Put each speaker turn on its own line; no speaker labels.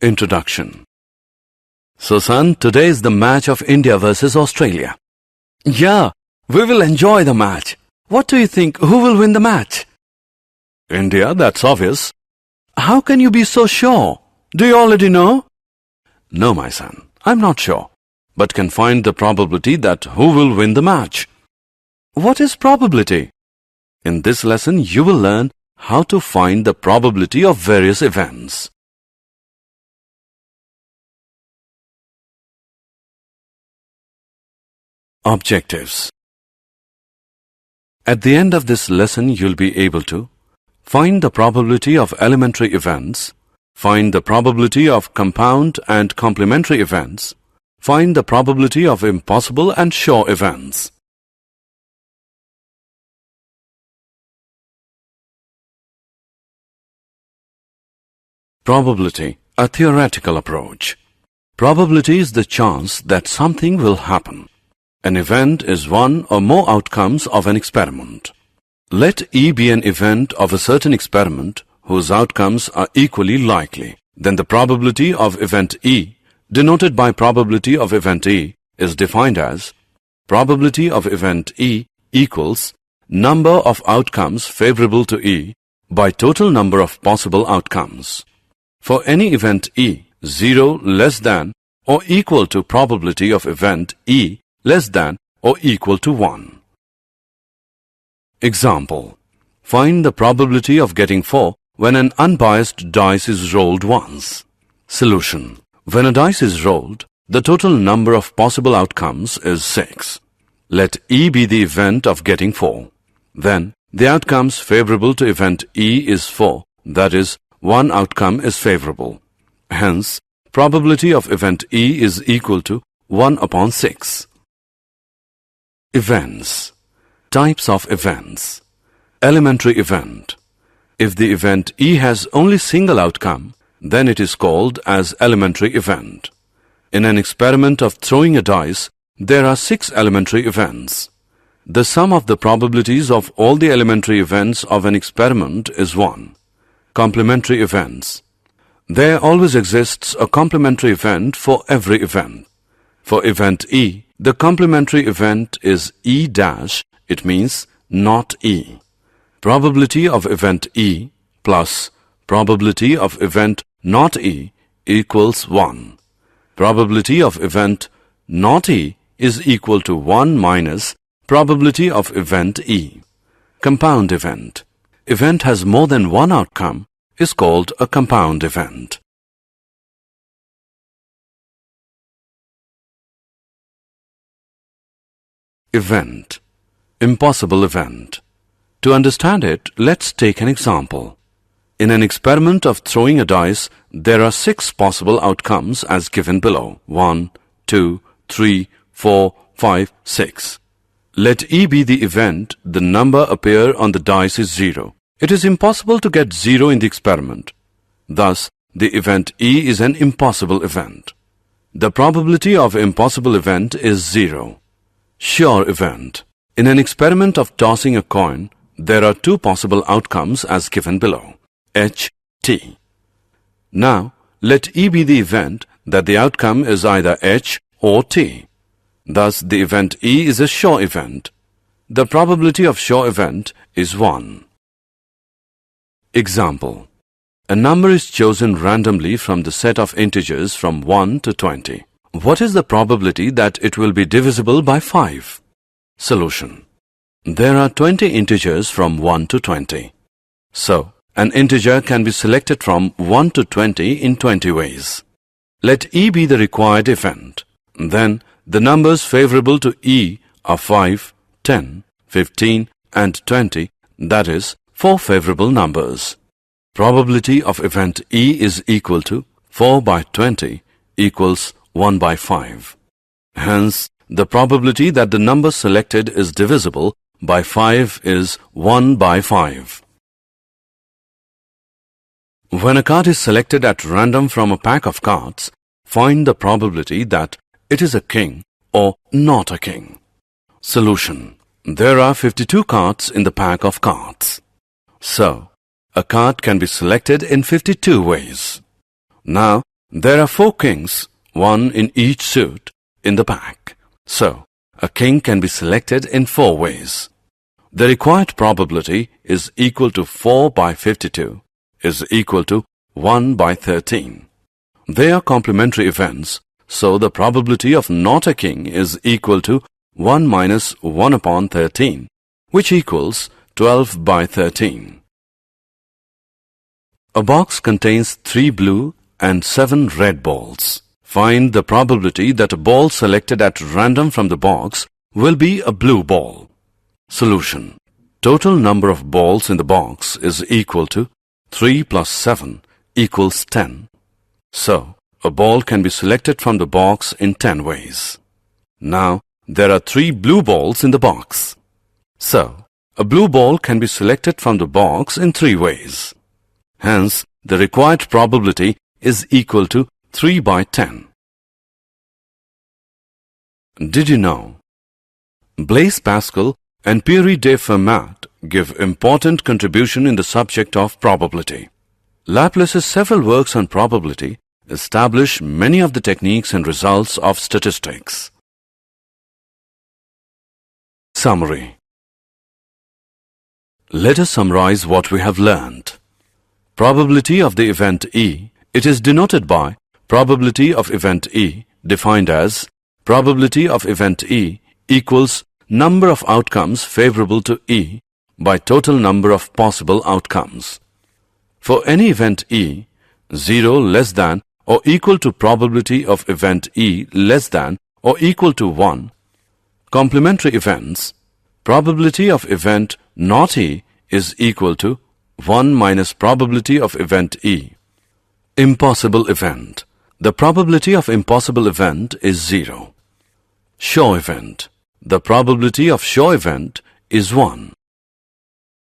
Introduction. So son, today is the match of India versus Australia. Yeah, we will enjoy the match. What do you think? Who will win the match? India, that's obvious. How can you be so sure? Do you already know? No, my son, I'm not sure, but can find the probability that who will win the match. What is probability? In this lesson, you will learn how to find the probability of various events. Objectives. At the end of this lesson, you'll be able to find the probability of elementary events, find the probability of compound and complementary events, find the probability of impossible and sure events. Probability, a theoretical approach. Probability is the chance that something will happen. An event is one or more outcomes of an experiment. Let E be an event of a certain experiment whose outcomes are equally likely. Then the probability of event E, denoted by probability of event E, is defined as probability of event E equals number of outcomes favorable to E by total number of possible outcomes. For any event E, 0 less than or equal to probability of event E less than or equal to 1. Example. Find the probability of getting 4 when an unbiased dice is rolled once. Solution. When a dice is rolled, the total number of possible outcomes is 6. Let E be the event of getting 4. Then, the outcomes favorable to event E is 4, that is, one outcome is favorable. Hence, probability of event E is equal to 1 upon 6. Events. Types of events. Elementary event. If the event E has only single outcome, then it is called as elementary event. In an experiment of throwing a dice, there are 6 elementary events. The sum of the probabilities of all the elementary events of an experiment is 1. Complementary events. There always exists a complementary event for every event. For event E, the complementary event is E dash, it means not E. Probability of event E plus probability of event not E equals 1. Probability of event not E is equal to 1 minus probability of event E. Compound event. Event has more than one outcome is called a compound event. Event. Impossible event. To understand it, let's take an example. In an experiment of throwing a dice, there are 6 possible outcomes as given below. 1, 2, 3, 4, 5, 6. Let E be the event, the number appear on the dice is 0. It is impossible to get 0 in the experiment. Thus, the event E is an impossible event. The probability of impossible event is 0. Sure event. In an experiment of tossing a coin, there are 2 possible outcomes as given below. H, T. Now, let E be the event that the outcome is either H or T. Thus, the event E is a sure event. The probability of sure event is 1. Example. A number is chosen randomly from the set of integers from 1 to 20. What is the probability that it will be divisible by 5? Solution. There are 20 integers from 1 to 20. So, an integer can be selected from 1 to 20 in 20 ways. Let E be the required event. Then, the numbers favorable to E are 5, 10, 15 and 20, that is, 4 favorable numbers. Probability of event E is equal to 4 by 20 equals 1 by 5. Hence, the probability that the number selected is divisible by 5 is 1 by 5. When a card is selected at random from a pack of cards, find the probability that it is a king or not a king. Solution. There are 52 cards in the pack of cards. So, a card can be selected in 52 ways. Now, There are 4 kings, 1 in each suit, in the pack. So, a king can be selected in 4 ways. The required probability is equal to 4 by 52 is equal to 1 by 13. They are complementary events, so the probability of not a king is equal to 1 minus 1 upon 13, which equals 12 by 13. A box contains 3 blue and 7 red balls. Find the probability that a ball selected at random from the box will be a blue ball. Solution. Total number of balls in the box is equal to 3 plus 7 equals 10. So, a ball can be selected from the box in 10 ways. Now, there are 3 blue balls in the box. So, a blue ball can be selected from the box in 3 ways. Hence, the required probability is equal to 3 by 10. Did you know? Blaise Pascal and Pierre de Fermat give important contribution in the subject of probability. Laplace's several works on probability establish many of the techniques and results of statistics. Summary. Let us summarize what we have learned. Probability of the event E. It is denoted by probability of event E, defined as probability of event E equals number of outcomes favorable to E by total number of possible outcomes. For any event E, 0 less than or equal to probability of event E less than or equal to 1. Complementary events, probability of event not E is equal to 1 minus probability of event E. Impossible event. The probability of impossible event is 0. Sure event. The probability of sure event is 1.